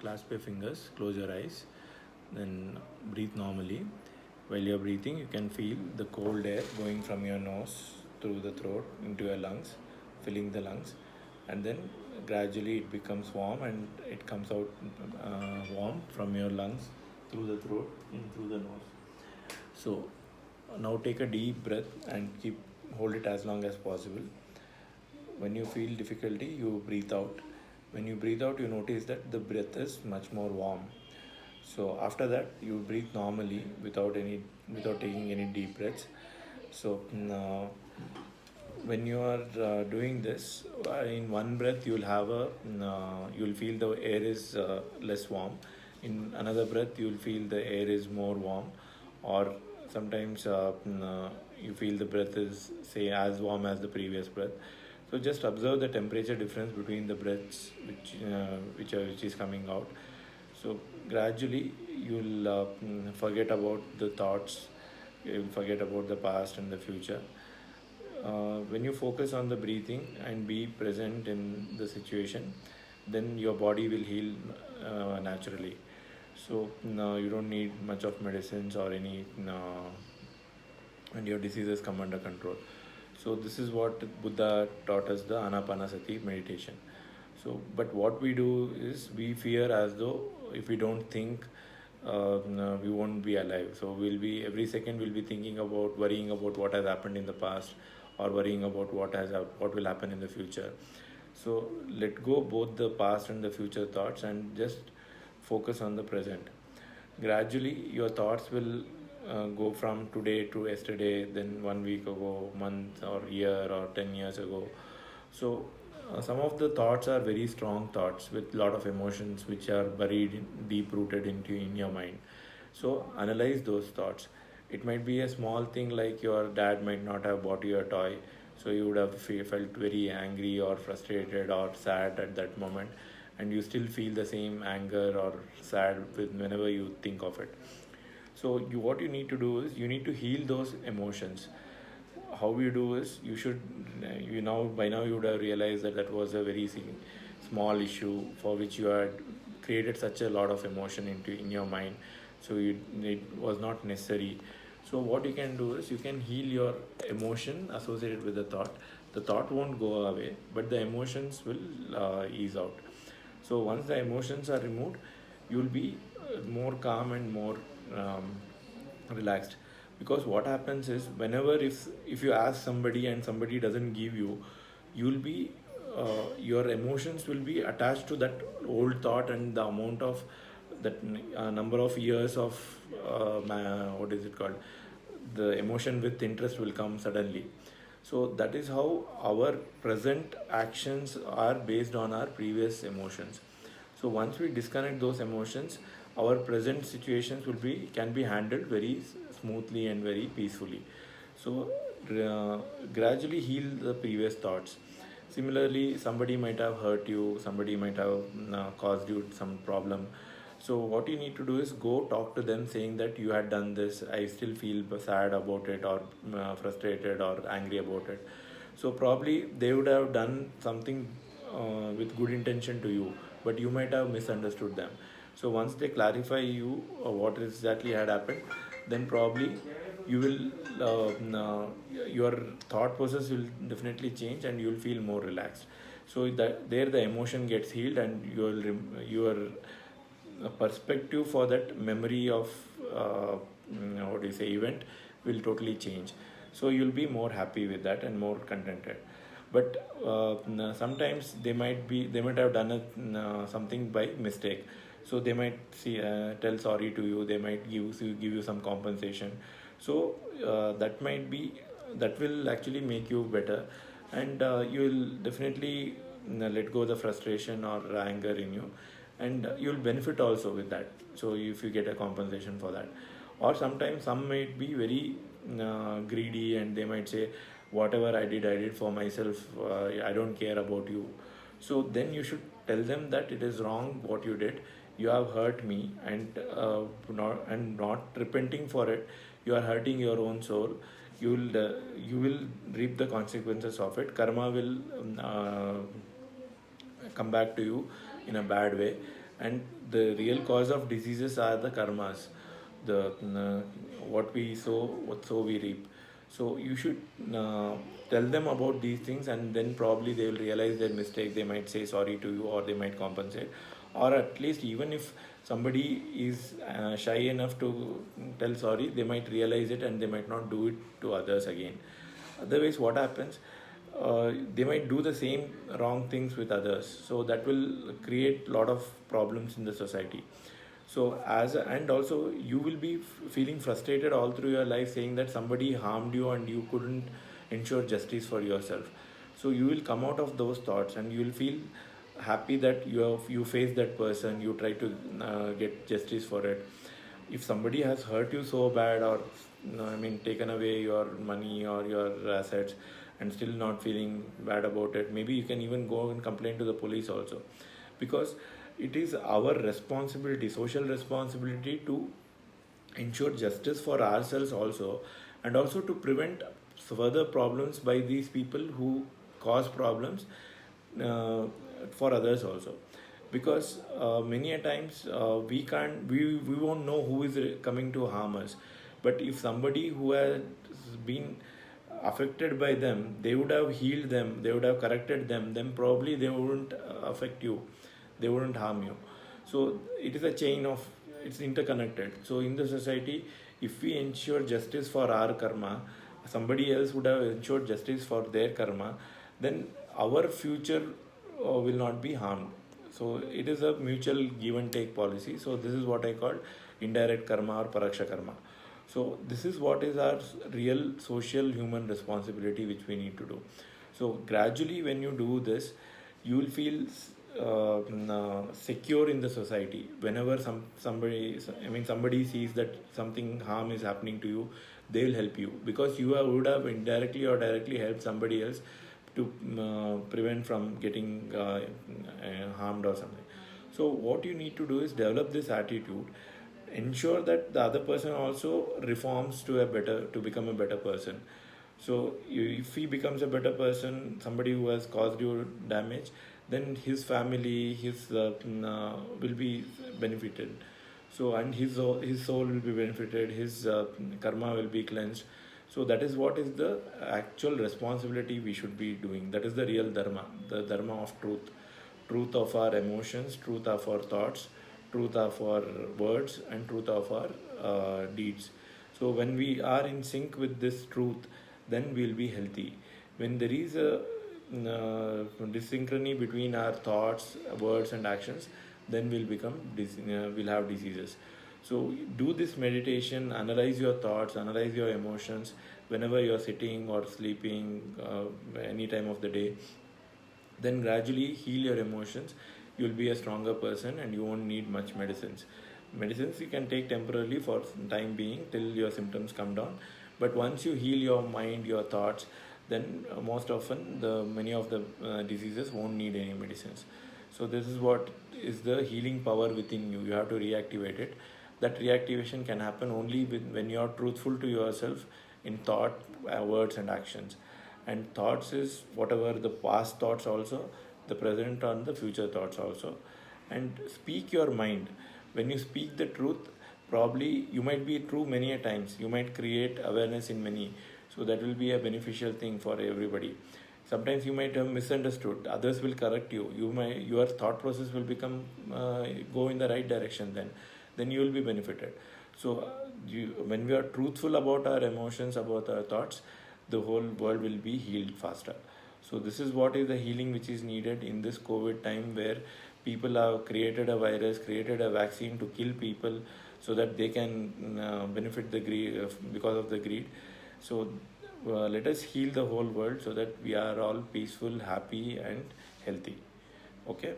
clasp your fingers, close your eyes, then breathe normally. While you're breathing, you can feel the cold air going from your nose through the throat into your lungs, filling the lungs, and then gradually it becomes warm and it comes out warm from your lungs through the throat in through the nose. So now take a deep breath and hold it as long as possible. When you feel difficulty, you breathe out. When you breathe out, you notice that the breath is much more warm. So after that, you breathe normally without taking any deep breaths. So now, when you are doing this, in one breath you'll feel the air is less warm. In another breath, you'll feel the air is more warm, or sometimes you feel the breath is say as warm as the previous breath. So just observe the temperature difference between the breaths which is coming out. So gradually you'll forget about the thoughts, you'll forget about the past and the future. When you focus on the breathing and be present in the situation, then your body will heal naturally. So no, you don't need much of medicines or any no, and your diseases come under control. So this is what Buddha taught us, the Anapanasati meditation. So but what we do is we fear as though if we don't think, no, we won't be alive. So we'll be every second we'll be thinking about, worrying about what has happened in the past, or worrying about what will happen in the future. So let go both the past and the future thoughts and just focus on the present. Gradually your thoughts will go from today to yesterday, then 1 week ago, month or year or 10 years ago. So some of the thoughts are very strong thoughts with lot of emotions which are buried deep rooted into in your mind. So analyze those thoughts. It might be a small thing like your dad might not have bought you a toy, so you would have felt very angry or frustrated or sad at that moment, and you still feel the same anger or sad whenever you think of it. So what you need to do is you need to heal those emotions. How you do is you now by now you would have realized that that was a very small issue for which you had created such a lot of emotion into in your mind. So it was not necessary. So what you can do is you can heal your emotion associated with the thought. The thought won't go away, but the emotions will ease out. So once the emotions are removed, you'll be more calm and more relaxed. Because what happens is whenever if you ask somebody and somebody doesn't give you, you'll be your emotions will be attached to that old thought, and the amount of that number of years of what is it called, the emotion with interest will come suddenly. So that is how our present actions are based on our previous emotions. So once we disconnect those emotions, our present situations will be can be handled very smoothly and very peacefully. So gradually heal the previous thoughts. Similarly, somebody might have hurt you, somebody might have caused you some problem. So what you need to do is go talk to them saying that you had done this, I still feel sad about it, or frustrated or angry about it. So probably they would have done something with good intention to you, but you might have misunderstood them. So once they clarify you what exactly had happened, then probably you will your thought process will definitely change and you will feel more relaxed. So that there the emotion gets healed, and your perspective for that memory of what do you say event will totally change. So you'll be more happy with that and more contented. But sometimes they might have done something by mistake. So they might tell sorry to you, they might give you some compensation. So that will actually make you better, and you will definitely let go the frustration or anger in you, and you'll benefit also with that. So if you get a compensation for that. Or sometimes some might be very greedy, and they might say whatever I did for myself, I don't care about you. So then you should tell them that it is wrong what you did, you have hurt me, and not repenting for it, you are hurting your own soul. You will reap the consequences of it. Karma will come back to you in a bad way, and the real cause of diseases are the karmas, the what we sow, what sow we reap. So you should tell them about these things, and then probably they will realize their mistake. They might say sorry to you, or they might compensate, or at least even if somebody is shy enough to tell sorry, they might realize it and they might not do it to others again. Otherwise, what happens? They might do the same wrong things with others, so that will create a lot of problems in the society. So and also you will be feeling frustrated all through your life, saying that somebody harmed you and you couldn't ensure justice for yourself. So you will come out of those thoughts and you will feel happy that you face that person, you try to get justice for it. If somebody has hurt you so bad, or I mean taken away your money or your assets, and still not feeling bad about it, maybe you can even go and complain to the police also, because it is our responsibility, social responsibility, to ensure justice for ourselves also, and also to prevent further problems by these people who cause problems for others also. Because many a times we won't know who is coming to harm us, but if somebody who has been affected by them, they would have healed them, they would have corrected them, then probably they wouldn't affect you, they wouldn't harm you. So it is a chain of, it's interconnected. So in the society, if we ensure justice for our karma, somebody else would have ensured justice for their karma, then our future will not be harmed. So it is a mutual give and take policy. So this is what I call indirect karma or paraksha karma. So this is what is our real social human responsibility which we need to do. So gradually when you do this, you will feel secure in the society. Whenever somebody sees that something harm is happening to you, they will help you, because you would have indirectly or directly helped somebody else to prevent from getting harmed or something. So what you need to do is develop this attitude, ensure that the other person also reforms to become a better person. So if he becomes a better person, somebody who has caused you damage, then his family, his will be benefited. So and his soul will be benefited, his karma will be cleansed. So that is what is the actual responsibility we should be doing. That is the real dharma, the dharma of truth of our emotions, truth of our thoughts, truth of our words, and truth of our deeds. So when we are in sync with this truth, then we'll be healthy. When there is a dysynchrony between our thoughts, words, and actions, then we'll have diseases. So do this meditation, analyze your thoughts, analyze your emotions whenever you're sitting or sleeping, any time of the day. Then gradually heal your emotions. You'll be a stronger person and you won't need much medicines. Medicines you can take temporarily for some time being till your symptoms come down. But once you heal your mind, your thoughts, then most often many of the diseases won't need any medicines. So this is what is the healing power within you. You have to reactivate it. That reactivation can happen only when you are truthful to yourself in thought, words, and actions. And thoughts is whatever the past thoughts also, the present and the future thoughts also. And speak your mind. When you speak the truth, probably you might be true many a times. You might create awareness in many. So that will be a beneficial thing for everybody. Sometimes you might have misunderstood. Others will correct you. Your thought process will become go in the right direction. Then you will be benefited. So when we are truthful about our emotions, about our thoughts, the whole world will be healed faster. So this is what is the healing which is needed in this COVID time, where people have created a virus, created a vaccine to kill people so that they can benefit the greed because of the greed. So let us heal the whole world so that we are all peaceful, happy, and healthy. Okay.